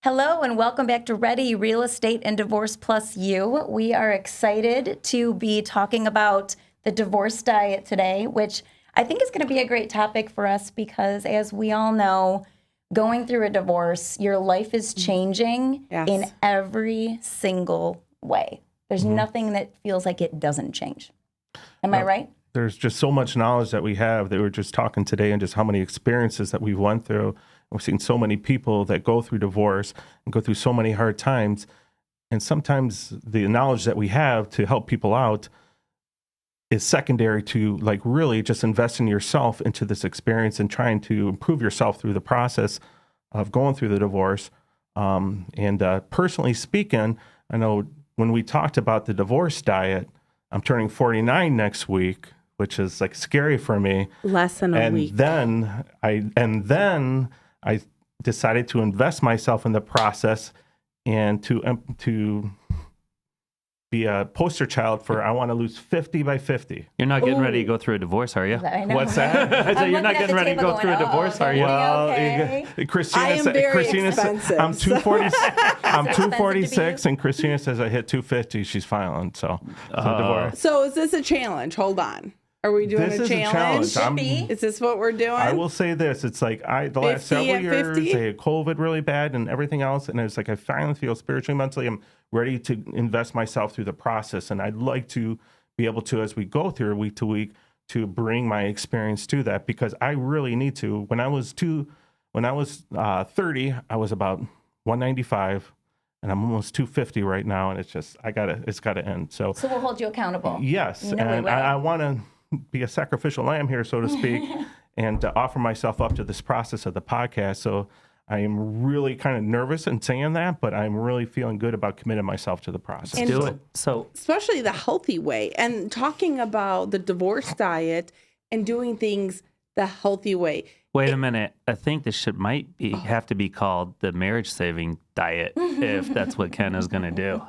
Hello and welcome back to Ready Real Estate and Divorce Plus You. We are excited to be talking about the divorce diet today, which I think is going to be a great topic for us because, as we all know, going through a divorce, your life is changing in every single way. There's nothing that feels like it doesn't change. Am I right? There's just so much knowledge that we have that we're just talking today and just how many experiences that we've went through. We've seen so many people that go through divorce and go through so many hard times. And sometimes the knowledge that we have to help people out is secondary to like really just investing yourself into this experience and trying to improve yourself through the process of going through the divorce. Personally speaking, I know when we talked about the divorce diet, I'm turning 49 next week, which is like scary for me. Less than a week. Then I decided to invest myself in the process and to be a poster child for I want to lose 50 by 50. You're not getting ready to go through a divorce, are you? I know. What's that? I said you're not getting ready to go through a divorce, are you? Well, okay. Christina said I'm 240. I'm Is it 246, and Christina says I hit 250. She's filing, so divorce. So is this a challenge? Hold on. Are we doing This a is challenge? a challenge. Is this what we're doing? I will say this: it's like the last 50 several at years, 50? they had COVID really bad and everything else, and it's like I finally feel spiritually, mentally, I'm ready to invest myself through the process, and I'd like to be able to, as we go through week to week, to bring my experience to that because I really need to. When I was 30, I was about 195. And I'm almost 250 right now, and it's got to end. So we'll hold you accountable. Yes, No, and I want to be a sacrificial lamb here, so to speak, and to offer myself up to this process of the podcast. So I am really kind of nervous in saying that, but I'm really feeling good about committing myself to the process. Let's do it. So, especially the healthy way and talking about the divorce diet and doing things the healthy way. wait a minute. I think this have to be called the marriage saving diet if that's what Ken is going to do.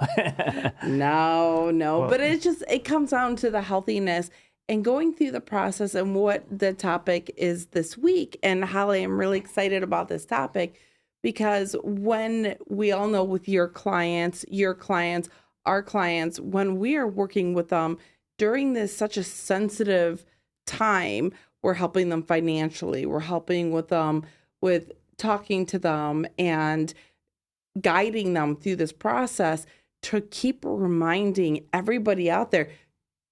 No, but it comes down to the healthiness and going through the process and what the topic is this week. And Holly, I'm really excited about this topic because when we all know with your clients, our clients, when we are working with them during this such a sensitive time, we're helping them financially. We're helping with them with talking to them and guiding them through this process to keep reminding everybody out there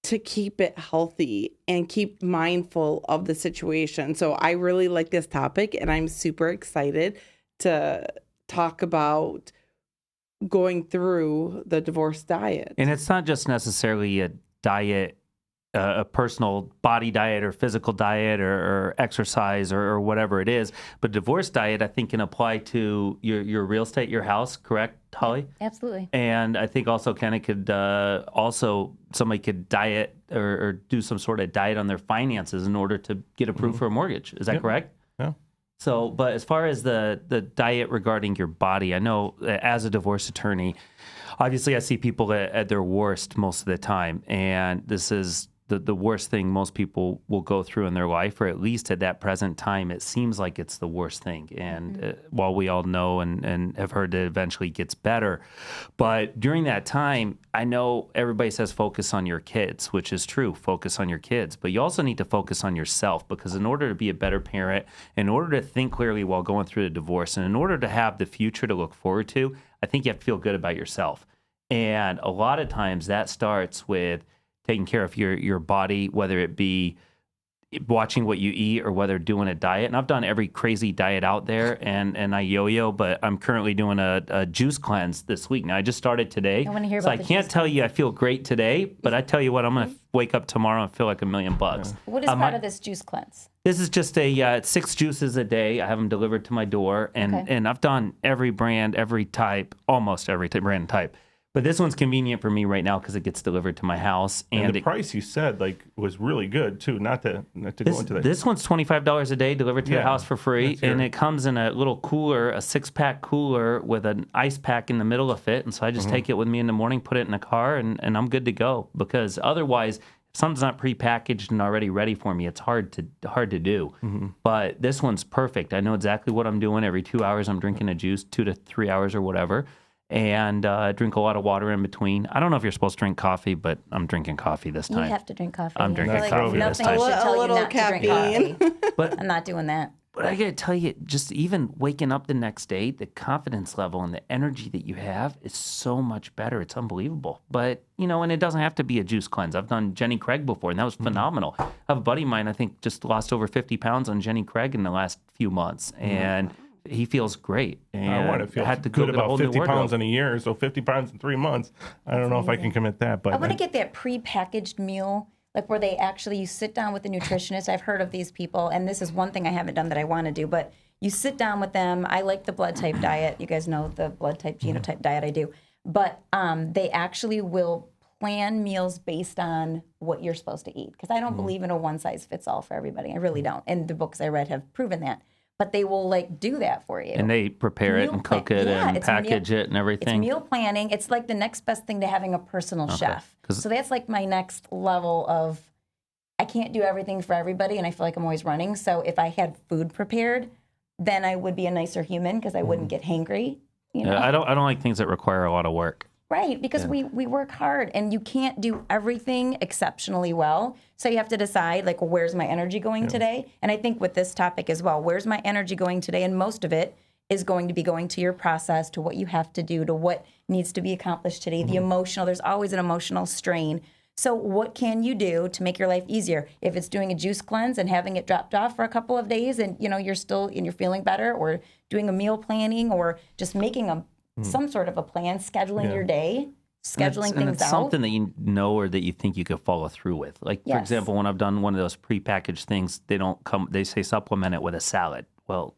to keep it healthy and keep mindful of the situation. So I really like this topic and I'm super excited to talk about going through the divorce diet. And it's not just necessarily a diet, a personal body diet or physical diet or exercise or whatever it is. But divorce diet, I think, can apply to your real estate, your house, correct, Holly? Absolutely. And I think also Kenneth could somebody could diet or do some sort of diet on their finances in order to get approved for a mortgage. Is that correct? Yeah. So, but as far as the diet regarding your body, I know as a divorce attorney, obviously I see people at their worst most of the time. And this is the worst thing most people will go through in their life, or at least at that present time, it seems like it's the worst thing. And while we all know and have heard that it eventually gets better, but during that time, I know everybody says focus on your kids, which is true, focus on your kids, but you also need to focus on yourself because in order to be a better parent, in order to think clearly while going through the divorce, and in order to have the future to look forward to, I think you have to feel good about yourself. And a lot of times that starts with taking care of your body, whether it be watching what you eat or whether doing a diet. And I've done every crazy diet out there and I yo-yo, but I'm currently doing a juice cleanse this week. Now, I just started today. I want to hear so about I can't tell you I feel great today, but I tell you what, I'm going to wake up tomorrow and feel like $1 million. What is part of this juice cleanse? This is just 6 juices a day. I have them delivered to my door. And I've done every brand, every type, almost every brand and type. But this one's convenient for me right now because it gets delivered to my house. And the price you said was really good too. Not to go into that. This one's $25 a day delivered to your house for free, and it comes in a little cooler, a 6-pack cooler with an ice pack in the middle of it. And so I just take it with me in the morning, put it in the car, and I'm good to go. Because otherwise, if something's not prepackaged and already ready for me, it's hard to do. But this one's perfect. I know exactly what I'm doing. Every 2 hours, I'm drinking a juice, 2 to 3 hours or whatever, and drink a lot of water in between. I don't know if you're supposed to drink coffee, but I'm drinking coffee this time. You have to drink coffee. I'm drinking I feel coffee this nothing time. should tell A you little not to drink caffeine. coffee. But I'm not doing that. But I gotta tell you, just even waking up the next day, the confidence level and the energy that you have is so much better. It's unbelievable. But, and it doesn't have to be a juice cleanse. I've done Jenny Craig before, and that was phenomenal. I have a buddy of mine, I think, just lost over 50 pounds on Jenny Craig in the last few months. And he feels great. And I want to feel had to good go get a about whole new 50 wardrobe. pounds in a year. So 50 pounds in 3 months. I don't know if I can commit that. But I want to get that pre-packaged meal, like where you sit down with the nutritionist. I've heard of these people, and this is one thing I haven't done that I want to do, but you sit down with them. I like the blood type diet. You guys know the blood type genotype diet I do. But they actually will plan meals based on what you're supposed to eat. Because I don't believe in a one size fits all for everybody. I really don't. And the books I read have proven that. But they will do that for you. And they prepare it and cook it and it's package it and everything. It's meal planning. It's like the next best thing to having a personal chef. So that's like my next level of, I can't do everything for everybody, and I feel like I'm always running. So if I had food prepared, then I would be a nicer human because I wouldn't get hangry. I don't like things that require a lot of work. Right, because we work hard, and you can't do everything exceptionally well. So you have to decide, where's my energy going today? And I think with this topic as well, where's my energy going today? And most of it is going to be going to your process, to what you have to do, to what needs to be accomplished today. The emotional, there's always an emotional strain. So what can you do to make your life easier? If it's doing a juice cleanse and having it dropped off for a couple of days and, you're feeling better, or doing a meal planning, or just making some sort of a plan, scheduling your day, scheduling and things it's out. something that you know or that you think you could follow through with. For Yes. example, when I've done one of those prepackaged things, they say supplement it with a salad. Well,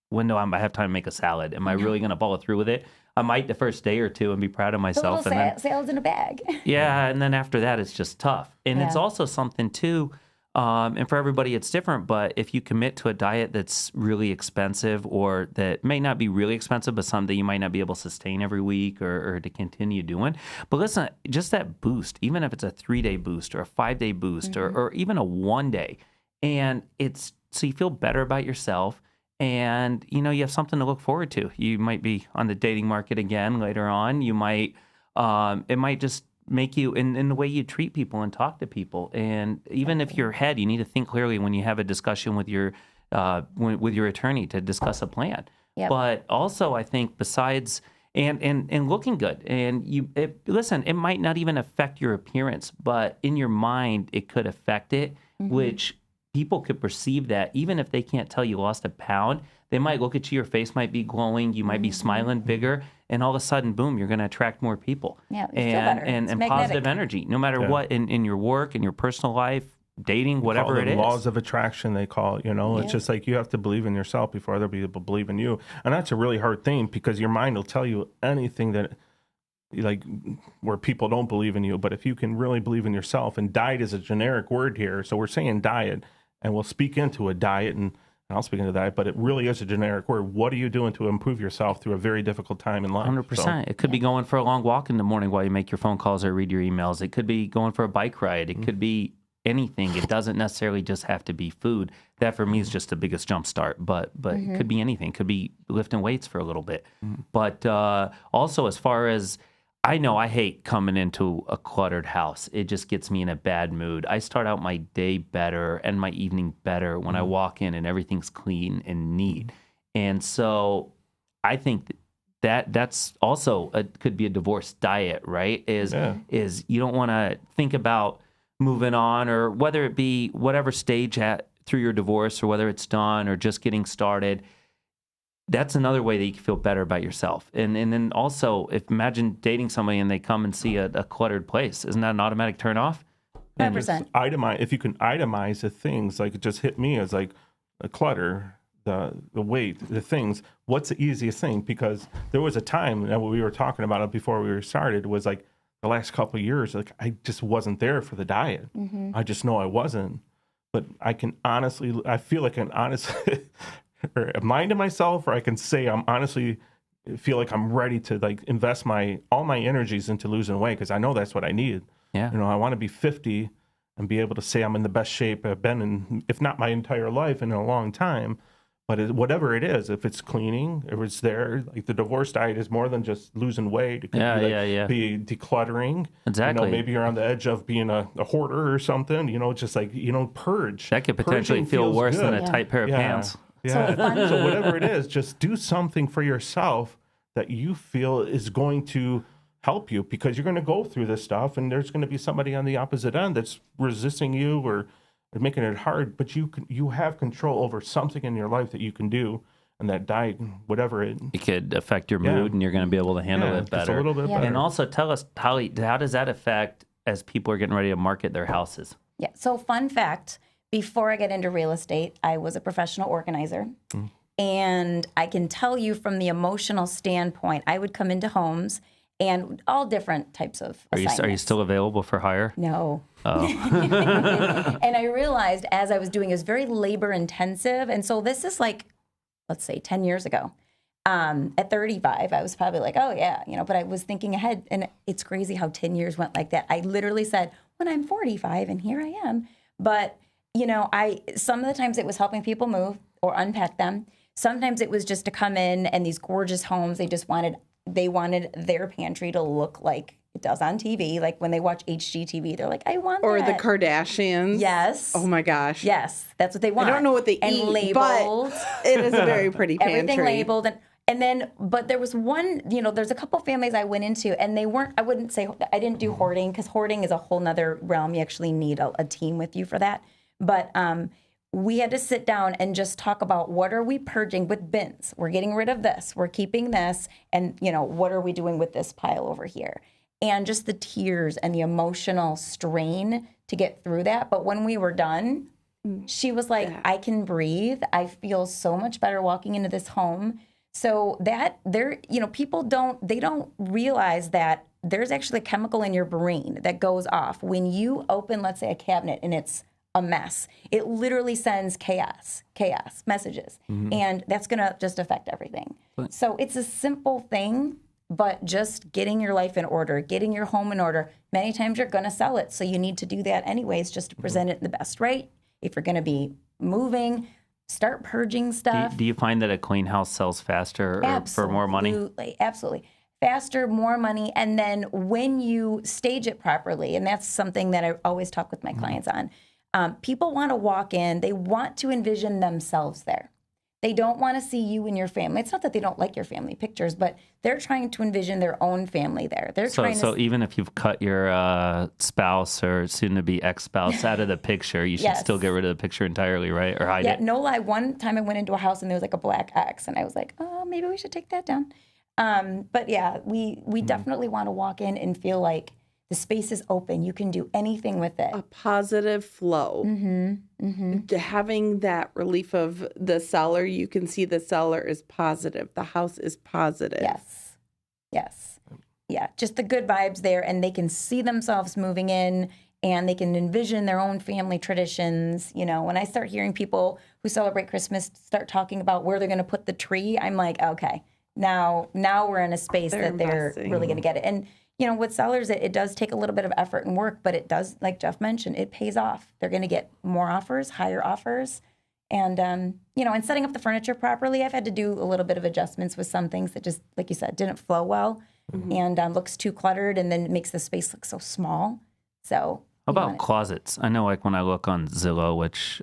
when do I have time to make a salad? Am I really going to follow through with it? I might the first day or two and be proud of myself. The little salads in a bag. Yeah, and then after that, it's just tough. And it's also something, too, and for everybody, it's different, but if you commit to a diet that's really expensive, or that may not be really expensive, but something you might not be able to sustain every week or to continue doing. But listen, just that boost, even if it's a 3-day boost or a 5-day boost or even a 1-day, and it's so you feel better about yourself. And, you have something to look forward to. You might be on the dating market again later on. You might, it might just make you in the way you treat people and talk to people. And even if your head, you need to think clearly when you have a discussion with your attorney to discuss a plan. Yep. But also, I think besides and looking good, and listen, it might not even affect your appearance, but in your mind, it could affect it, which people could perceive that even if they can't tell you lost a pound, they might look at you, your face might be glowing, you might be smiling bigger, and all of a sudden, boom, you're going to attract more people. Yeah, you feel better. And It's positive magnetic. energy, no matter what, in your work, in your personal life, dating, whatever it is. Laws of attraction, they call it, It's just like you have to believe in yourself before other people believe in you. And that's a really hard thing, because your mind will tell you anything that, where people don't believe in you. But if you can really believe in yourself, and diet is a generic word here, so we're saying diet, and we'll speak into a diet, and I'll speak into that, but it really is a generic word. What are you doing to improve yourself through a very difficult time in life? 100%. So, It could be going for a long walk in the morning while you make your phone calls or read your emails. It could be going for a bike ride. It could be anything. It doesn't necessarily just have to be food. That for me is just the biggest jump start. But it could be anything. It could be lifting weights for a little bit. But also, as far as I know, I hate coming into a cluttered house. It just gets me in a bad mood. I start out my day better and my evening better when I walk in and everything's clean and neat. And so I think that's also could be a divorce diet, right? Is you don't want to think about moving on, or whether it be whatever stage through your divorce, or whether it's done or just getting started. That's another way that you can feel better about yourself. And then also, imagine dating somebody and they come and see a cluttered place. Isn't that an automatic turnoff? 100%. If you can itemize the things, like it just hit me as like the clutter, the weight, the things. What's the easiest thing? Because there was a time that we were talking about it before we started, was like the last couple of years, like I just wasn't there for the diet. I just know I wasn't. But I feel like I can honestly or mind to myself, or I can say I'm honestly feel like I'm ready to invest all my energies into losing weight, because I know that's what I need. Yeah. I want to be 50 and be able to say I'm in the best shape I've been in, if not my entire life, in a long time. But whatever it is, if it's cleaning, if it's there, like the divorce diet is more than just losing weight. It could be decluttering. Exactly. Maybe you're on the edge of being a hoarder or something, just like, purge. That could potentially feel worse than a tight pair of pants. Yeah. So whatever it is, just do something for yourself that you feel is going to help you, because you're going to go through this stuff and there's going to be somebody on the opposite end that's resisting you or making it hard, but you have control over something in your life that you can do, and that diet, whatever it could affect your mood, and you're going to be able to handle it better. Just a little bit better. And also tell us, Holly, how does that affect as people are getting ready to market their houses? Yeah. So fun fact, before I get into real estate, I was a professional organizer. And I can tell you from the emotional standpoint, I would come into homes and all different types of assignments. Are you still available for hire? No. Oh. And I realized as I was doing, it was very labor intensive. And so this is like, let's say 10 years ago. At 35, I was probably like, oh yeah, but I was thinking ahead, and it's crazy how 10 years went like that. I literally said, when I'm 45, and here I am. But, some of the times it was helping people move or unpack them. Sometimes it was just to come in and these gorgeous homes, they wanted their pantry to look like it does on TV. Like when they watch HGTV, they're like, I want that. Or the Kardashians. Yes. Oh my gosh. Yes. That's what they want. I don't know what they eat, labeled. But it is a very pretty pantry. Everything labeled. And then, but there was one, there's a couple families I went into, and I wouldn't say, I didn't do hoarding, because hoarding is a whole nother realm. You actually need a team with you for that. But we had to sit down and just talk about, what are we purging with bins? We're getting rid of this. We're keeping this. And, what are we doing with this pile over here? And just the tears and the emotional strain to get through that. But when we were done, she was like, I can breathe. I feel so much better walking into this home. So that people don't realize that there's actually a chemical in your brain that goes off when you open, let's say, a cabinet and it's a mess. It literally sends chaos messages, and that's going to just affect everything. So it's a simple thing, but just getting your life in order, getting your home in order. Many times you're going to sell it, so you need to do that anyways, just to present it in the best way. If you're going to be moving, start purging stuff. Do you find that a clean house sells faster or for more money? Absolutely. Faster, more money. And then when you stage it properly, and that's something that I always talk with my clients on, people want to walk in, they want to envision themselves there. They don't want to see you and your family. It's not that they don't like your family pictures, but they're trying to envision their own family there. So even if you've cut your spouse or soon-to-be ex-spouse out of the picture, you should still get rid of the picture entirely, right? Or hide it? No lie. One time I went into a house and there was like a black X, and I was like, oh, maybe we should take that down. But yeah, we definitely want to walk in and feel like the space is open. You can do anything with it. A positive flow. Having that relief of the seller, you can see the seller is positive. The house is positive. Yes. Yeah, just the good vibes there, and they can see themselves moving in, and they can envision their own family traditions. When I start hearing people who celebrate Christmas start talking about where they're going to put the tree, I'm like, okay, now we're in a space that they're really going to get it. And with sellers, it does take a little bit of effort and work, but it does, like Jeff mentioned, it pays off. They're going to get more offers, higher offers. And, and setting up the furniture properly, I've had to do a little bit of adjustments with some things that just, like you said, didn't flow well and looks too cluttered, and then it makes the space look so small. So how about closets? I know, like when I look on Zillow, which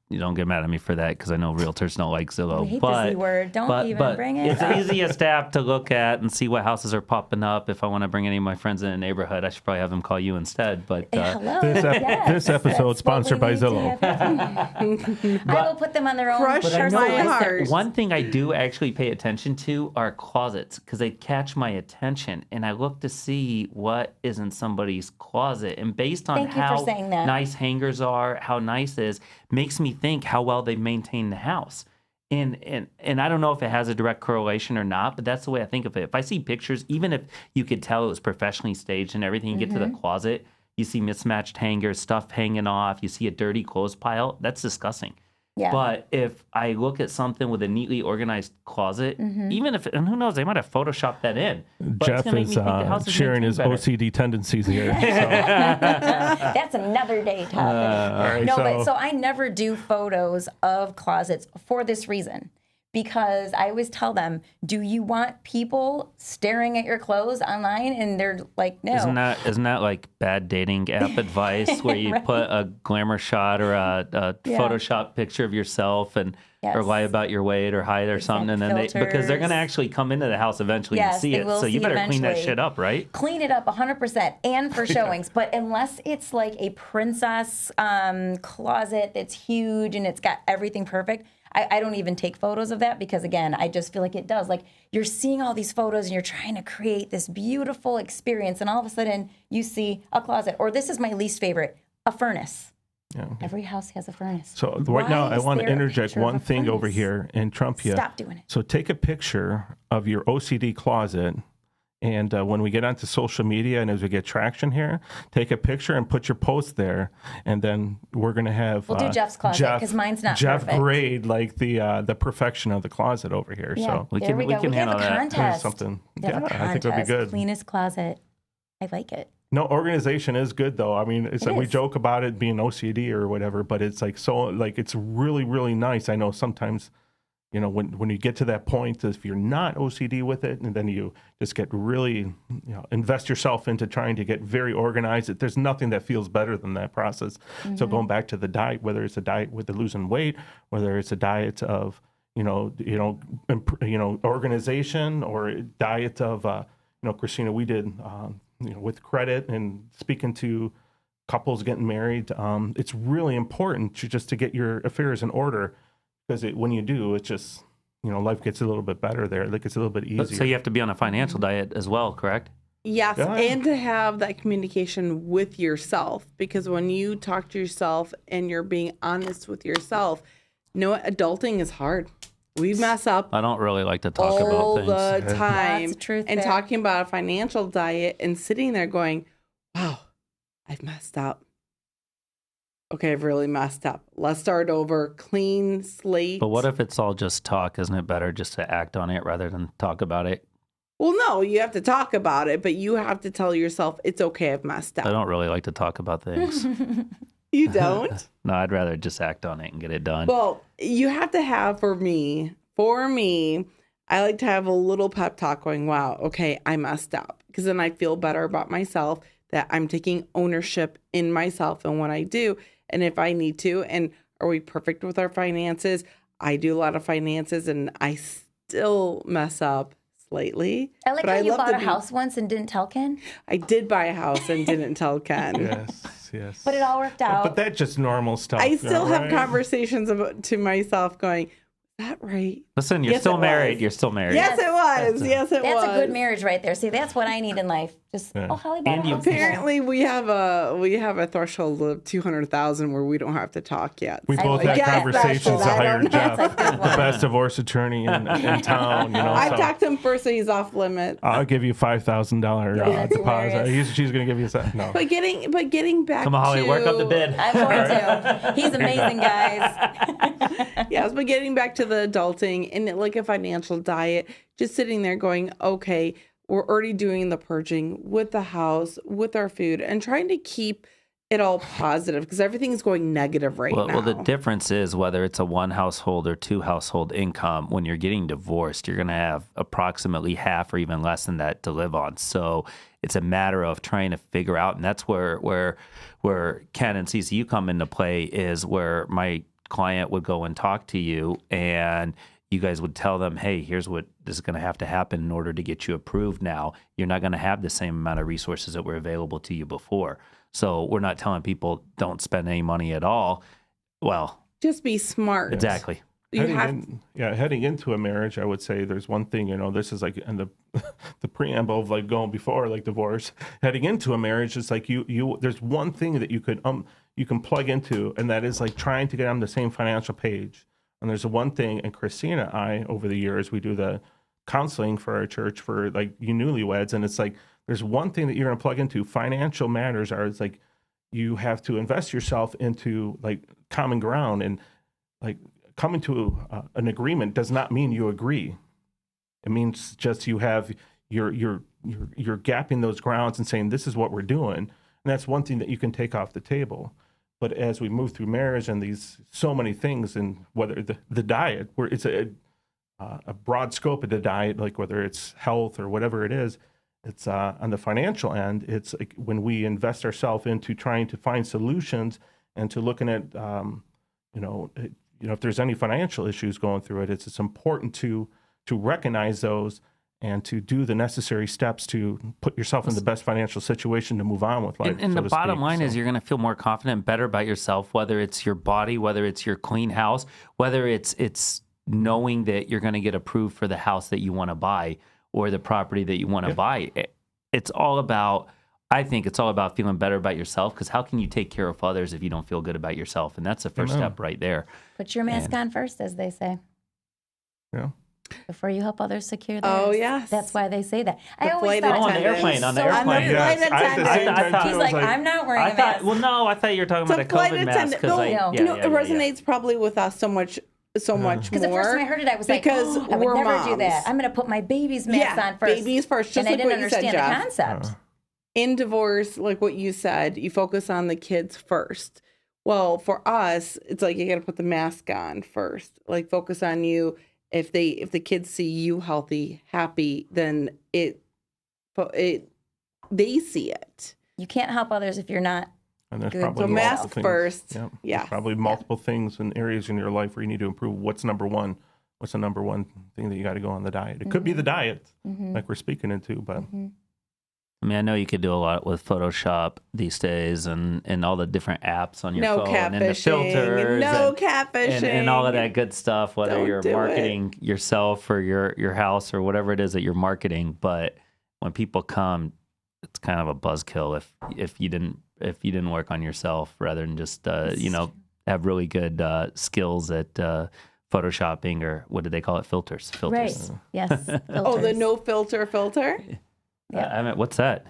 you don't get mad at me for that because I know realtors don't like Zillow. I hate the Z word. Don't even bring it. It's the easiest app to look at and see what houses are popping up. If I want to bring any of my friends in the neighborhood, I should probably have them call you instead. But hello. This episode sponsored by Zillow. I will put them on their own. Crush my heart. One thing I do actually pay attention to are closets, because they catch my attention, and I look to see what is in somebody's closet, and based on how nice hangers are, how nice it is, makes me think how well they maintain the house. And I don't know if it has a direct correlation or not, but that's the way I think of it. If I see pictures, even if you could tell it was professionally staged and everything, you get to the closet, you see mismatched hangers, stuff hanging off, you see a dirty clothes pile, that's disgusting. Yeah. But if I look at something with a neatly organized closet, even if, and who knows, they might have photoshopped that in. But it's Jeff gonna make me is think the house is sharing his maintained better. OCD tendencies here. So. That's another day topic. All right, No, but so I never do photos of closets for this reason. Because I always tell them, do you want people staring at your clothes online? And they're like, no. Isn't that like bad dating app advice where you put a glamour shot or a Photoshop picture of yourself and or lie about your weight or height or something, and then because they're going to actually come into the house eventually and see it, so you better clean that shit up, right? Clean it up 100% and for showings, but unless it's like a princess closet that's huge and it's got everything perfect, I don't even take photos of that because, again, I just feel like it does. Like, you're seeing all these photos and you're trying to create this beautiful experience, and all of a sudden you see a closet. Or this is my least favorite, a furnace. Yeah. Every house has a furnace. So right now I want to interject one thing over here and trump you. Stop doing it. So take a picture of your OCD closet. And when we get onto social media and as we get traction here, take a picture and put your post there. And then we're going to have... We'll do Jeff's closet because mine's not perfect. Jeff grade like the perfection of the closet over here. Yeah, so we can handle that. Contest. Something. Yeah, I think that'd be good. Cleanest closet. I like it. No, organization is good though. I mean, it's like we joke about it being OCD or whatever, but it's like it's really, really nice. I know sometimes... You know, when you get to that point, if you're not OCD with it, and then you just get really, invest yourself into trying to get very organized. There's nothing that feels better than that process. Mm-hmm. So going back to the diet, whether it's a diet with the losing weight, whether it's a diet of, organization, or a diet of, Christina, we did, with credit and speaking to couples getting married. It's really important to get your affairs in order. Because when you do, it's just, life gets a little bit better there. Like, it's a little bit easier. So you have to be on a financial diet as well, correct? Yes, and to have that communication with yourself. Because when you talk to yourself and you're being honest with yourself, adulting is hard. We mess up. I don't really like to talk about things. All the time. That's the truth. And talking about a financial diet and sitting there going, wow, I've messed up. Okay, I've really messed up. Let's start over. Clean slate. But what if it's all just talk? Isn't it better just to act on it rather than talk about it? Well, no, you have to talk about it, but you have to tell yourself, it's okay, I've messed up. I don't really like to talk about things. You don't? No, I'd rather just act on it and get it done. Well, you have to have, for me, I like to have a little pep talk going, wow, okay, I messed up. Because then I feel better about myself, that I'm taking ownership in myself and what I do. And if I need to, and are we perfect with our finances? I do a lot of finances and I still mess up slightly. I like how you bought a house once and didn't tell Ken. I did buy a house and didn't tell Ken. Yes. But it all worked out. But that's just normal stuff. I still have conversations to myself going, is that right? Listen, you're still married. You're still married. Yes, it was. Yes, it was. That's a good marriage right there. See, that's what I need in life. Just Holly. Apparently, we have a threshold of 200,000 where we don't have to talk yet. We both had conversations to hire Jeff, the best divorce attorney in town. I talked to him first, so he's off limit. I'll give you $5,000 deposit. She's going to give you no. But getting back. Come on, Holly, work up the bid. I'm going to. He's amazing, guys. Yes, but getting back to the adulting and like a financial diet, just sitting there going, okay, we're already doing the purging with the house, with our food, and trying to keep it all positive because everything's going negative now. Well, the difference is whether it's a one household or two household income. When you're getting divorced, you're going to have approximately half or even less than that to live on. So it's a matter of trying to figure out, and that's where Ken and CCU come into play, is where my client would go and talk to you and you guys would tell them, hey, here's what is going to have to happen in order to get you approved now. You're not going to have the same amount of resources that were available to you before. So we're not telling people don't spend any money at all. Well, just be smart. Exactly. Heading into a marriage, I would say there's one thing, this is like in the preamble of like going before like divorce. Heading into a marriage, it's like you there's one thing that you can plug into, and that is like trying to get on the same financial page. And there's one thing, and Christina and I, over the years, we do the counseling for our church for like you newlyweds, and it's like there's one thing that you're going to plug into. Financial matters are, it's like you have to invest yourself into like common ground, and like coming to an agreement does not mean you agree. It means just you have you're gapping those grounds and saying this is what we're doing, and that's one thing that you can take off the table. But as we move through marriage and these so many things, and whether the diet, where it's a broad scope of the diet, like whether it's health or whatever it is, it's on the financial end. It's like when we invest ourselves into trying to find solutions and to looking at if there's any financial issues going through it, it's important to recognize those and to do the necessary steps to put yourself in the best financial situation to move on with life. And the bottom line is you're going to feel more confident, better about yourself, whether it's your body, whether it's your clean house, whether it's knowing that you're going to get approved for the house that you want to buy or the property that you want to buy. I think it's all about feeling better about yourself, because how can you take care of others if you don't feel good about yourself? And that's the first step right there. Put your mask on first, as they say. Yeah. Before you help others secure theirs. Oh, yes. That's why they say that. The I always flight thought on the airplane. On the flight Yes, I had the same attendant. time, too. he's I was like, I'm not wearing a mask. I thought you were talking about a flight COVID mask. attendant. 'Cause It resonates probably with us so much Because more. the first time I heard it, I was because like, I would we're never do moms. that. I'm going to put my baby's mask on first. Babies first. Just and I like didn't what you said, understand the Jeff. concept. In divorce, like what you said, you focus on the kids first. Well, for us, it's like you got to put the mask on first. Like focus on you. If the kids see you healthy, happy, then they see it. You can't help others if you're not. And there's Good. probably So multiple mask things. first. Yep. Yeah. There's probably multiple things and areas in your life where you need to improve. What's number one? What's the number one thing that you got to go on the diet? It could be the diet, like we're speaking into, but I mean, I know you could do a lot with Photoshop these days and all the different apps on your No phone and the catfishing. filters No catfishing. and all of that good stuff, whether Don't you're do marketing yourself or your house or whatever it is that you're marketing. But when people come, it's kind of a buzzkill if you didn't work on yourself rather than just have really good skills at photoshopping, or what did they call it? Filters. Right. Yes. Oh, the no filter. Yeah. I mean, what's that?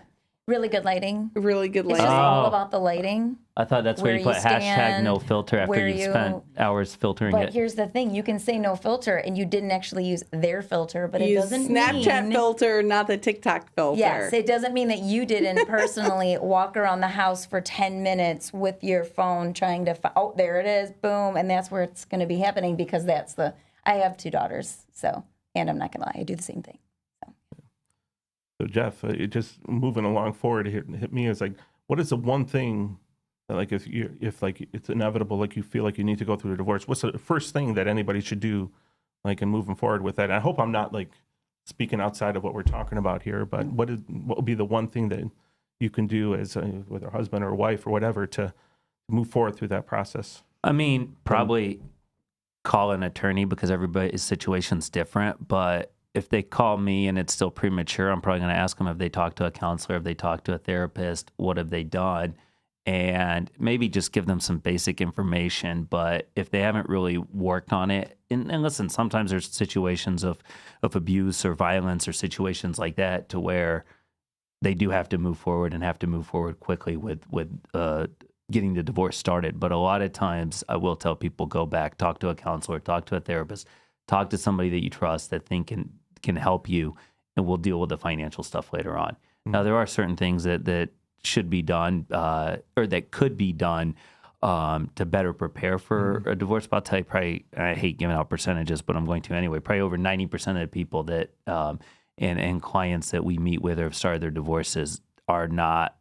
Really good lighting. Really good It's lighting. just all Oh. about the lighting. I thought that's where you put hashtag no filter after where you've you- spent hours filtering But it. here's the thing. You can say no filter and you didn't actually use their filter, but it Use doesn't Snapchat mean... filter, not the TikTok filter. Yes, it doesn't mean that you didn't personally walk around the house for 10 minutes with your phone trying to, oh, there it is, boom, and that's where it's going to be happening, because I have 2 daughters, and I'm not going to lie, I do the same thing. So Jeff, it just moving along forward, hit me as like, what is the one thing that, like, if like it's inevitable, like you feel like you need to go through a divorce, what's the first thing that anybody should do, like, in moving forward with that? And I hope I'm not like speaking outside of what we're talking about here, but what would be the one thing that you can do as whether a husband or wife or whatever to move forward through that process? I mean, probably call an attorney, because everybody's situation's different. But if they call me and it's still premature, I'm probably going to ask them if they talked to a counselor, if they talked to a therapist, what have they done, and maybe just give them some basic information. But if they haven't really worked on it, and listen, sometimes there's situations of abuse or violence or situations like that to where they do have to move forward and have to move forward quickly with getting the divorce started. But a lot of times I will tell people, go back, talk to a counselor, talk to a therapist, talk to somebody that you trust that can help you, and we'll deal with the financial stuff later on. Now, there are certain things that should be done or that could be done to better prepare for a divorce. But I'll tell you, probably, I hate giving out percentages, but I'm going to anyway, probably over 90% of the people that and clients that we meet with or have started their divorces are not,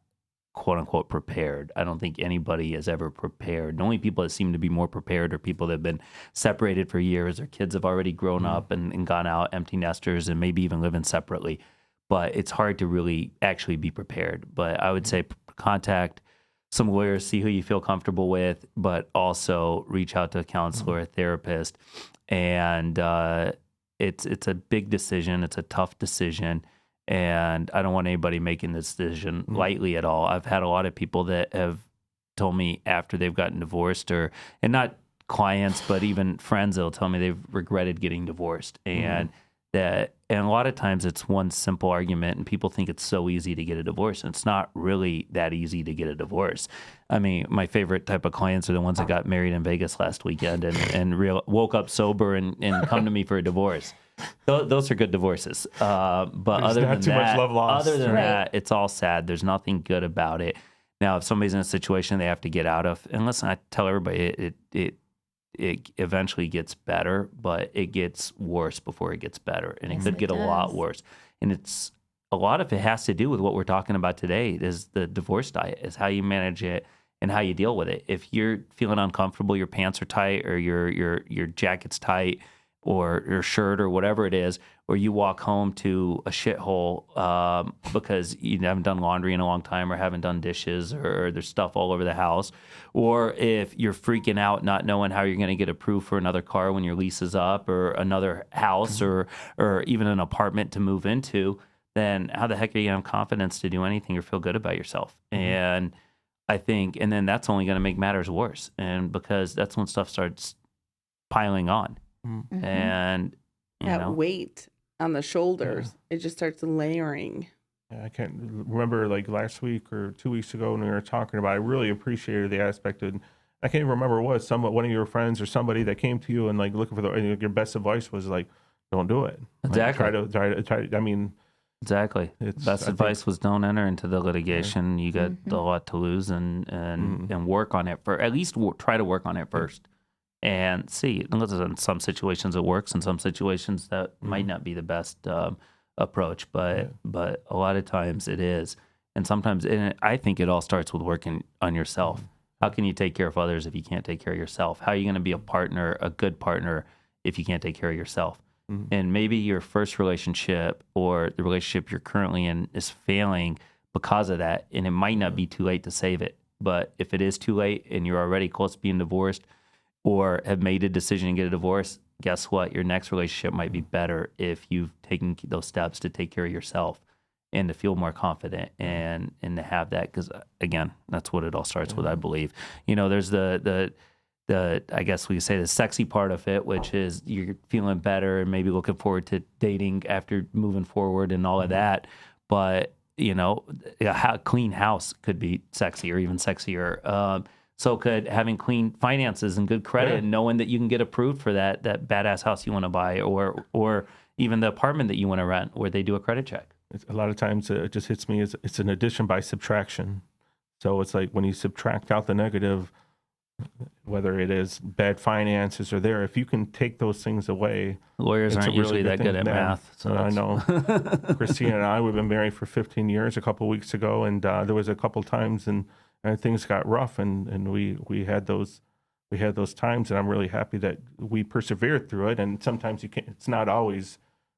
quote unquote, prepared. I don't think anybody is ever prepared. The only people that seem to be more prepared are people that have been separated for years, or kids have already grown up and gone out, empty nesters, and maybe even living separately. But it's hard to really actually be prepared. But I would say contact some lawyers, see who you feel comfortable with, but also reach out to a counselor, a therapist. And it's a big decision. It's a tough decision. And I don't want anybody making this decision lightly at all. I've had a lot of people that have told me after they've gotten divorced, and not clients, but even friends, that'll tell me they've regretted getting divorced. And and a lot of times it's one simple argument, and people think it's so easy to get a divorce. And it's not really that easy to get a divorce. I mean, my favorite type of clients are the ones that got married in Vegas last weekend and woke up sober and come to me for a divorce. Those are good divorces. But There's not too much love lost. Other than that, it's all sad. There's nothing good about it. Now, if somebody's in a situation they have to get out of, and listen, I tell everybody it eventually gets better, but it gets worse before it gets better, and it could get a lot worse. And it's a lot of it has to do with what we're talking about today. Is the divorce diet, is how you manage it and how you deal with it. If you're feeling uncomfortable, your pants are tight, or your jacket's tight, or your shirt, or whatever it is, or you walk home to a shithole because you haven't done laundry in a long time, or haven't done dishes, or there's stuff all over the house, or if you're freaking out not knowing how you're going to get approved for another car when your lease is up, or another house, or even an apartment to move into, then how the heck are you going to have confidence to do anything or feel good about yourself? And I think, and then that's only going to make matters worse, and because that's when stuff starts piling on. And that weight on the shoulders, it just starts layering. Yeah, I can't remember, like last week or 2 weeks ago when we were talking about it, I really appreciated the aspect of, I can't even remember what, one of your friends or somebody that came to you and like looking for your best advice was like, don't do it. Exactly. Like, try I mean, exactly. Best advice was don't enter into the litigation. You got a lot to lose, and work on it for at least try to work on it first. And see, in some situations it works, in some situations that might not be the best approach, but a lot of times it is. And sometimes, I think it all starts with working on yourself. How can you take care of others if you can't take care of yourself? How are you going to be a good partner, if you can't take care of yourself? And maybe your first relationship or the relationship you're currently in is failing because of that, and it might not be too late to save it. But if it is too late and you're already close to being divorced, or have made a decision to get a divorce, guess what? Your next relationship might be better if you've taken those steps to take care of yourself and to feel more confident and to have that. Because again, that's what it all starts with, I believe. There's the I guess we could say the sexy part of it, which is you're feeling better and maybe looking forward to dating after moving forward and all of that. But a clean house could be sexy, or even sexier. So could having clean finances and good credit, and knowing that you can get approved for that badass house you want to buy, or even the apartment that you want to rent, where they do a credit check. A lot of times it just hits me as it's an addition by subtraction. So it's like when you subtract out the negative, whether it is bad finances or if you can take those things away. Lawyers aren't usually that good at math. So I know. Christina and I, we've been married for 15 years a couple of weeks ago, and there was a couple times and things got rough, and we had those times, and I'm really happy that we persevered through it. And sometimes it's not always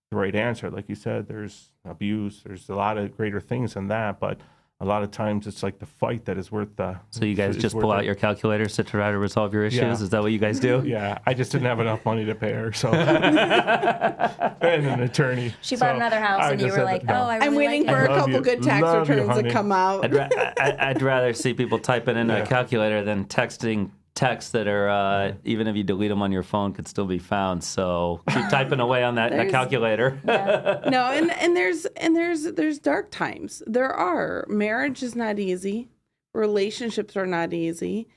the right answer. Like you said, there's abuse, there's a lot of greater things than that, but a lot of times it's like the fight that is worth the... So you guys just pull out your calculators to try to resolve your issues? Yeah. Is that what you guys do? Yeah, I just didn't have enough money to pay her, so... and an attorney. She bought another house, and you were like, no. I really I'm waiting for a couple good tax returns to come out. I'd rather see people typing in a calculator than texting texts that are, even if you delete them on your phone, could still be found. So keep typing away on that calculator. Yeah. No, and there's dark times. There are. Marriage is not easy. Relationships are not easy.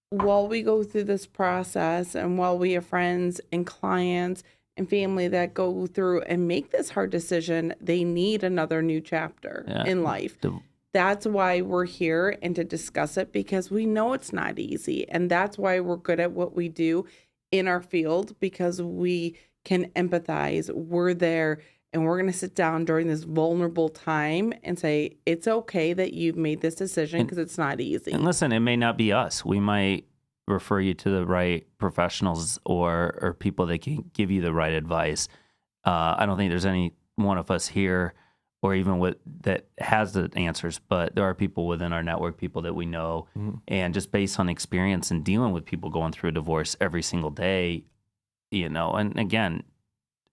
While we go through this process, and while we have friends and clients and family that go through and make this hard decision, they need another new chapter in life. That's why we're here, and to discuss it, because we know it's not easy. And that's why we're good at what we do in our field, because we can empathize. We're there, and we're going to sit down during this vulnerable time and say, it's okay that you've made this decision, because it's not easy. And listen, it may not be us. We might refer you to the right professionals or people that can give you the right advice. I don't think there's any one of us here or even that has the answers, but there are people within our network, people that we know, and just based on experience and dealing with people going through a divorce every single day, and again,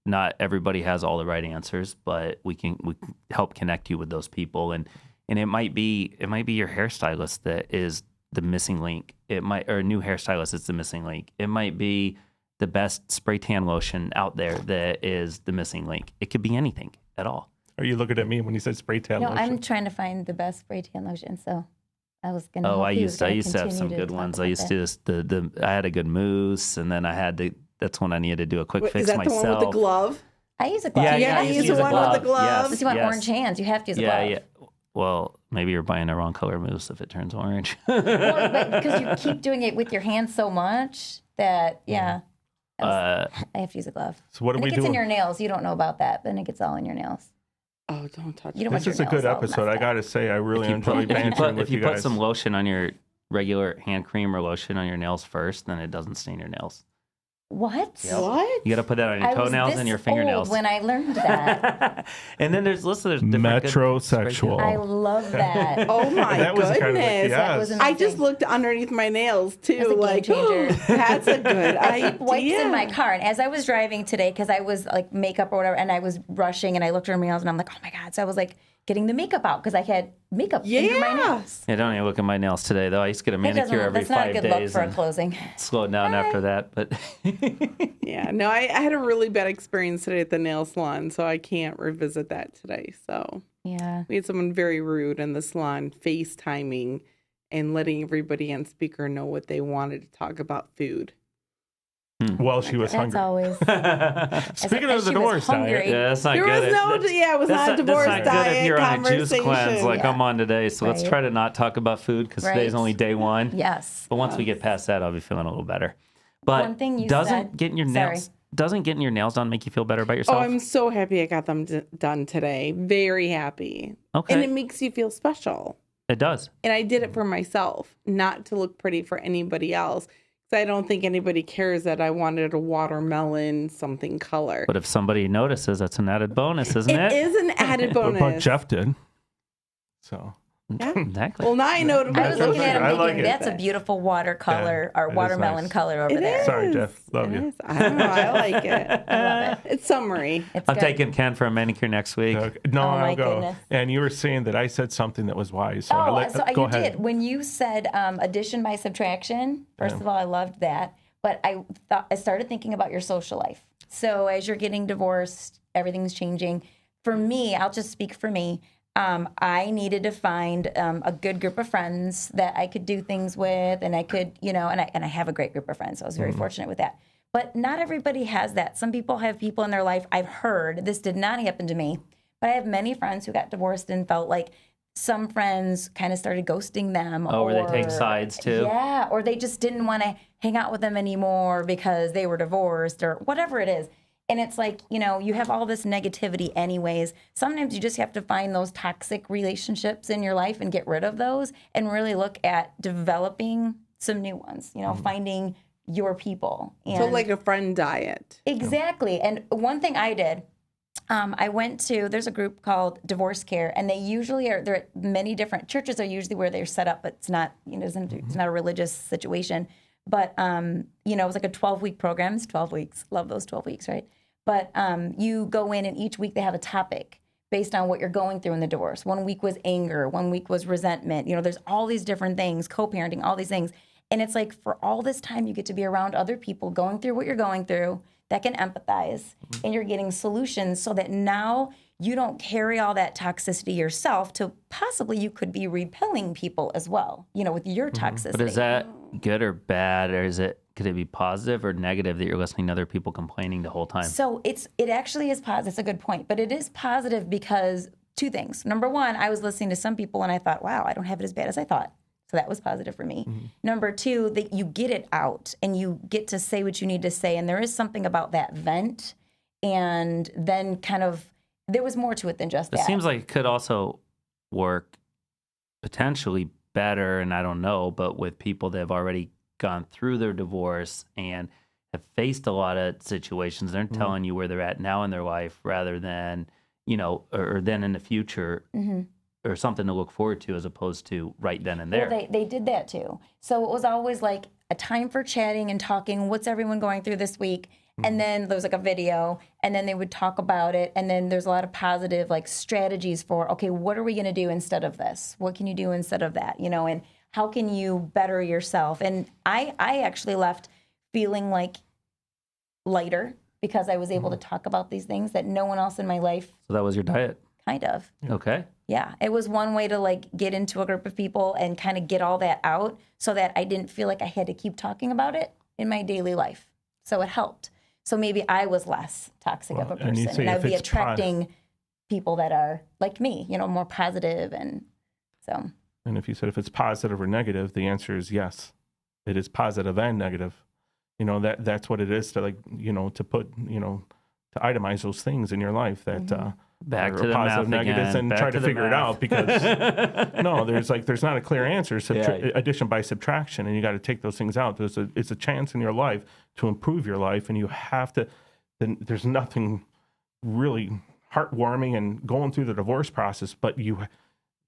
not everybody has all the right answers, but we can help connect you with those people, and it might be your hairstylist that is the missing link. Or a new hairstylist is the missing link. It might be the best spray tan lotion out there that is the missing link. It could be anything at all. Are you looking at me when you said spray tan No, lotion? I'm trying to find the best spray tan lotion. So I was gonna. Oh, hope I he used was to gonna have some continue to good talk ones. I about used that. to just I had a good mousse, and then I had to. That's when I needed to do a quick Wait, fix is that myself. the one with the glove? I use a glove. Yeah, Yeah, I you used use to the one with the glove. Yes, Unless you want yes. orange hands, you have to use a Yeah, glove. yeah. Well, maybe you're buying the wrong color mousse if it turns orange. Well, but because you keep doing it with your hands so much that, I have to use a glove. So what do and we it gets do? in your nails. You don't know about that, but then it gets all in your nails. Oh, don't touch You it. don't want This is your a good nails all episode. messed I up. got to say, I really If you enjoy bantering with if you you put guys. some lotion on your regular hand cream or lotion on your nails first, then it doesn't stain your nails. What? What? You got to put that on your I was toenails this and your fingernails. old when I learned that. And then there's different good Metrosexual. I love that. Oh my That was goodness. kind of like, That was yes. amazing. I just looked underneath my nails too. That's a game Like, changer. that's a good idea. Wipes in my car, and as I was driving today, because I was like makeup or whatever, and I was rushing, and I looked around my nails, and I'm like, oh my god! So I was like getting the makeup out because I had makeup under my nails. Yeah, don't even look at my nails today, though. I used to get a That manicure doesn't- every that's not a 5 good look days for a and closing. slowed down after that. But Yeah, no, I had a really bad experience today at the nail salon, so I can't revisit that today. So Yeah. we had someone very rude in the salon FaceTiming and letting everybody on speaker know what they wanted to talk about food. Well, she was That's hungry. always. Speaking as of the she was divorce hungry. diet, yeah, that's not There good. was no, it was not a divorce that's not diet good if you're on a juice conversation. cleanse like Yeah. I'm on today. So let's Right. try to not talk about food because today's Right. only day one. Yes. But once we get past that, I'll be feeling a little better. But One thing you doesn't said- getting your Sorry. nails doesn't getting your nails done make you feel better about Oh, yourself? I'm so happy I got them done today. Very happy. Okay. And it makes you feel special. It does. And I did it for myself, not to look pretty for anybody else. Because I don't think anybody cares that I wanted a watermelon something color. But if somebody notices, that's an added bonus, isn't it? It is an added but bonus. Jeff did. So Yeah. Exactly. Well, now I know. I was looking at him I thinking, like it. that's a beautiful watercolor or it is watermelon nice. color over It there. is. Sorry, Jeff. Love It you. is. I don't know. I like it. I love it. It's summery. It's I'm good. taking Ken for a manicure next week. Okay. No, Oh, my I'll go. goodness. And you were saying that I said something that was wise. So Oh, go you ahead. did. When you said addition by subtraction, first of all, I loved that. But I started thinking about your social life. So as you're getting divorced, everything's changing. For me, I'll just speak for me. I needed to find a good group of friends that I could do things with, and I could, and I have a great group of friends. So I was very fortunate with that. But not everybody has that. Some people have people in their life. I've heard this did not happen to me, but I have many friends who got divorced and felt like some friends kind of started ghosting them. Oh, where they take sides too. Yeah, or they just didn't want to hang out with them anymore because they were divorced or whatever it is. And it's like, you have all this negativity anyways. Sometimes you just have to find those toxic relationships in your life and get rid of those and really look at developing some new ones, finding your people. And So like a friend diet. exactly. And one thing I did, I went to, there's a group called Divorce Care, and they usually they're at many different churches are usually where they're set up, but it's not, it's not a religious situation. But, it was like a 12-week program. It's 12 weeks. Love those 12 weeks, right? But you go in, and each week they have a topic based on what you're going through in the divorce. 1 week was anger. 1 week was resentment. There's all these different things, co-parenting, all these things. And it's like for all this time, you get to be around other people going through what you're going through that can empathize, and you're getting solutions so that now you don't carry all that toxicity yourself to possibly you could be repelling people as well, with your toxicity. But is that good or bad, or could it be positive or negative that you're listening to other people complaining the whole time? So it actually is positive. It's a good point, but it is positive because two things. Number one, I was listening to some people and I thought, wow, I don't have it as bad as I thought. So that was positive for me. Number two, that you get it out and you get to say what you need to say. And there is something about that vent. And then there was more to it than just that. It seems like it could also work potentially better, and I don't know, but with people that have already gone through their divorce and have faced a lot of situations, they're telling you where they're at now in their life rather than, or then in the future. Or something to look forward to as opposed to right then and there. Well, they did that too. So it was always like a time for chatting and talking. What's everyone going through this week? And then there was like a video, and then they would talk about it. And then there's a lot of positive like strategies for, okay, what are we going to do instead of this? What can you do instead of that? And how can you better yourself? And I actually left feeling like lighter because I was able to talk about these things that no one else in my life So that was your diet. kind of. Okay. Yeah, it was one way to like get into a group of people and kind of get all that out so that I didn't feel like I had to keep talking about it in my daily life. So it helped. So maybe I was less toxic of a and you person, say and I'd if be it's attracting people that are like me, more positive, and so. And if you said if it's positive or negative, the answer is yes. It is positive and negative. That's what it is to to put, to itemize those things in your life that Back are to the positive, math negatives, again. and Back try to to the figure it math. out because no, there's not a clear answer. Yeah. Addition by subtraction, and you got to take those things out. It's a chance in your life to improve your life, and you have to. Then there's nothing really heartwarming and going through the divorce process, but you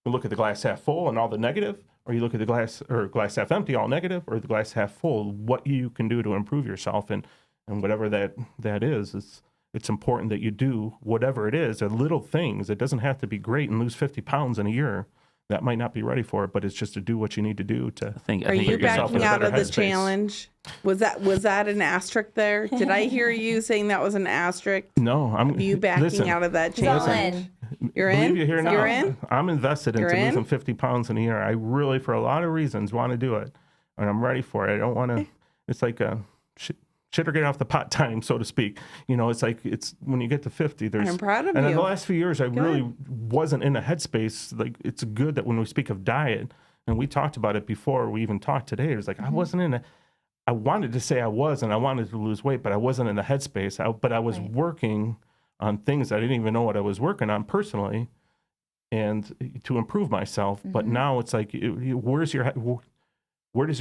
look at the glass half full and all the negative, or you look at the glass half empty, all negative, or the glass half full, what you can do to improve yourself, and whatever that is, it's important that you do whatever it is, little things. It doesn't have to be great and lose 50 pounds in a year. That might not be ready for it, but it's just to do what you need to do to. Are you put yourself in backing a out better of the headspace. challenge? Was that an asterisk there? Did I hear you saying that was an asterisk? No, I'm. You backing listen, out of that He's all challenge? in. You're Believe in. you hear now. You're in. I'm invested into You're in? losing 50 pounds in a year. I really, for a lot of reasons, want to do it, and I'm ready for it. I don't want to. It's like a shit or get off the pot time, so to speak. It's when you get to 50. I'm proud of and you. in the last few years, I really wasn't in a headspace. Like, it's good that when we speak of diet, and we talked about it before we even talked today, it was like I wasn't in a. I wanted to say I was, and I wanted to lose weight, but I wasn't in the headspace. But I was working on things I didn't even know what I was working on personally, and to improve myself. But now it's like, where does your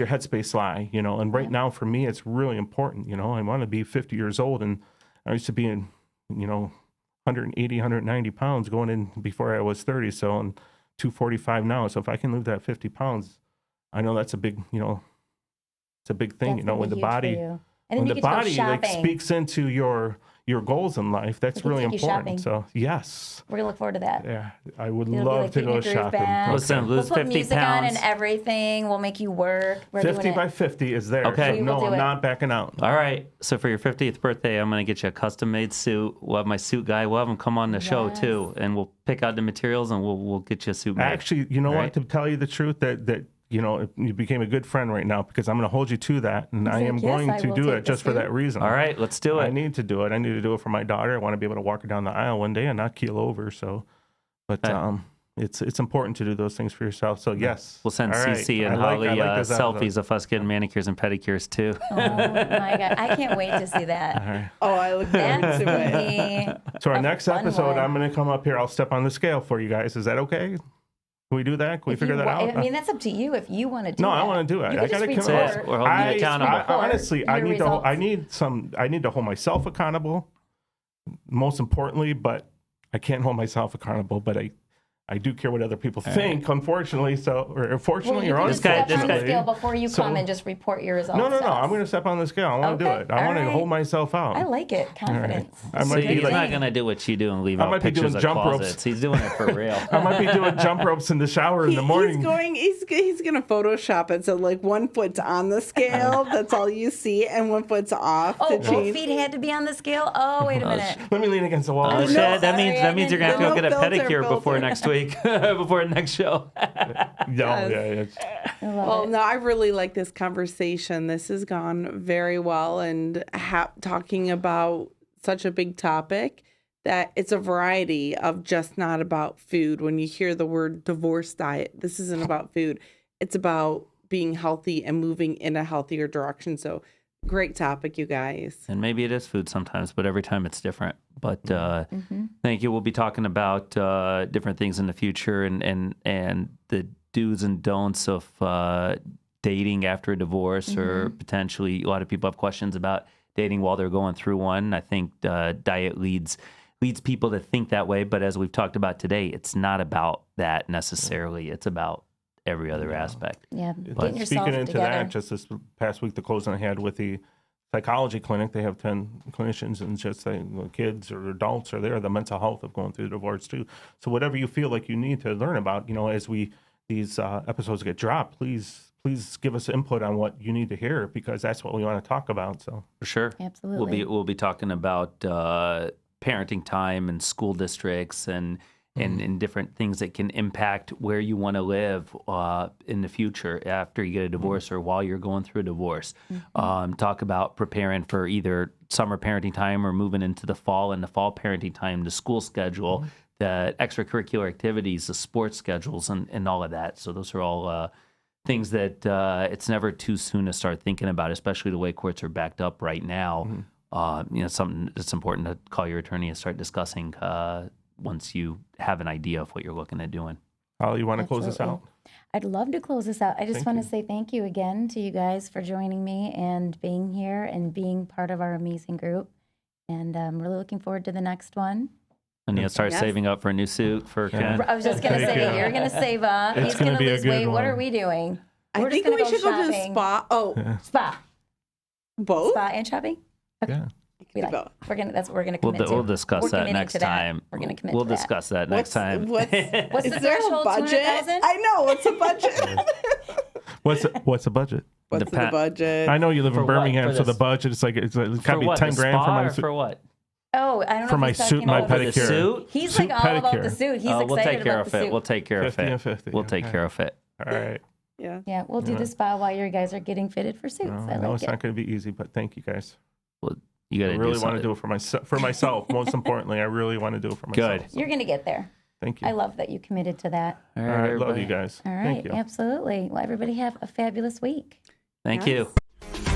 headspace lie? And right now for me, it's really important. I want to be 50 years old, and I used to be in, 180, 190 pounds going in before I was 30. So I'm 245 now. So if I can lose that 50 pounds, I know that's a big, it's a big thing. That's gonna When be the huge for body, you. And then when you the get to go body shopping. speaks into your goals in life, that's can really take you shopping. important. So yes, We're gonna look forward to that. yeah, I would It'll be love like to getting go your groove shopping. back. Listen, We'll lose put 50 music on pounds. and everything. We'll make you work. We're 50 doing by it. 50 is there. Okay. So We will no, do I'm it. not backing out. All right. So for your 50th birthday, I'm going to get you a custom-made suit. We'll have my suit guy. We'll have him come on the show too, and we'll pick out the materials and we'll get you a suit made. Actually, you know Right. what? To tell you the truth, that you became a good friend right now, because I'm going to hold you to that, and I am like, yes, going I to will do take it the just for suit. that reason. All right, let's do it. I need to do it. I need to do it for my daughter. I want to be able to walk her down the aisle one day and not keel over. So, but it's important to do those things for yourself. So yes, We'll send All right. CC and I like- Holly I like this episode. selfies of us getting manicures and pedicures too. Oh my god, I can't wait to see that. All right. Oh, I look forward That's to gonna it. be So our a next fun episode, one. I'm going to come up here. I'll step on the scale for you guys. Is that okay? Can we do that? Can we If figure you that wa- out? I mean, that's up to you if you want to do No, that. I want to do it. You I can got to just come report We're holding you accountable. honestly, I your need results. I need to hold myself accountable, most importantly, but I can't hold myself accountable. But I do care what other people think, unfortunately. So, or fortunately, Well, or you can just step on the unfortunately. scale before you So- come and just report your results. No. to us. I'm going to step on the scale. I want to do Okay, it. I want all to right. hold myself out. I like it. Confidence. I might See, be he's like- not going to do what you do and leave I out might be pictures doing of jump ropes. closets. He's doing it for real. I might be doing jump ropes in the shower in the morning. He's gonna Photoshop it so like one foot's on the scale, that's all you see, and one foot's off Oh, to both change. feet had to be on the scale. Oh, wait a minute. Let me lean against the wall. Oh, shit. That means sorry, I you're didn't going to have to go know. get a No pedicure before filter. next week, before the next show. Well, no, I really like this conversation. This has gone very well, and talking about such a big topic that it's a variety of just not about food. When you hear the word divorce diet, this isn't about food. It's about being healthy and moving in a healthier direction. So great topic, you guys. And maybe it is food sometimes, but every time it's different. But thank you. We'll be talking about different things in the future and the do's and don'ts of dating after a divorce, or potentially a lot of people have questions about dating while they're going through one. I think diet leads people to think that way. But as we've talked about today, it's not about that necessarily. It's about every other aspect. Yeah, But getting yourself speaking into together. that, just this past week, the closing I had with the psychology clinic, they have 10 clinicians, and just kids or adults are there, the mental health of going through the divorce too. So whatever you feel like you need to learn about, as these episodes get dropped, please please give us input on what you need to hear, because that's what we want to talk about. So For sure. Absolutely. We'll be talking about parenting time and school districts and different things that can impact where you want to live in the future after you get a divorce or while you're going through a divorce. Talk about preparing for either summer parenting time or moving into the fall parenting time, the school schedule, the extracurricular activities, the sports schedules, and all of that. So those are all things that it's never too soon to start thinking about, especially the way courts are backed up right now. Something that's important to call your attorney and start discussing once you have an idea of what you're looking at doing. Holly, you want to close this out? I'd love to close this out. I just want to say thank you again to you guys for joining me and being here and being part of our amazing group. And I'm really looking forward to the next one. And you'll start saving up for a new suit for Ken. I was just going to say, you're going to save up. It's He's going to be a lose good weight. What one. are we doing? I We're think just we gonna should go to the shopping. spa. Oh, Spa. both? Spa and shopping? Yeah. We like, Both. that's what we're going to commit to. We'll discuss We're that committing next to that. time. We're going to commit We'll to that. discuss that next time. What's Is the there a threshold? budget? 200,000? I know. What's the budget? What's the budget? What's the budget? I know you live For in what? Birmingham, For so the this- budget is it's got to For be what? 10 The grand for spa my or suit. for what? Oh, I don't know For if my he's suit talking and my about For the pedicure. suit? He's Suit, like all about pedicure. the suit. He's We'll excited take care about of the it. suit. We'll take care of 50 and it. 50. We'll take care of it. All right. Yeah. Yeah, we'll do the spa while you guys are getting fitted for suits. I No, like it's it. not going to be easy, but thank you guys. Well, you got I to really do want to something. do it for myself. Most importantly, I really want to do it for myself. Good. You're going to get there. Thank you. I love that you committed to that. All All right, love everybody. you guys. All right, Thank you. absolutely. Well, everybody have a fabulous week. Thank Yes. you.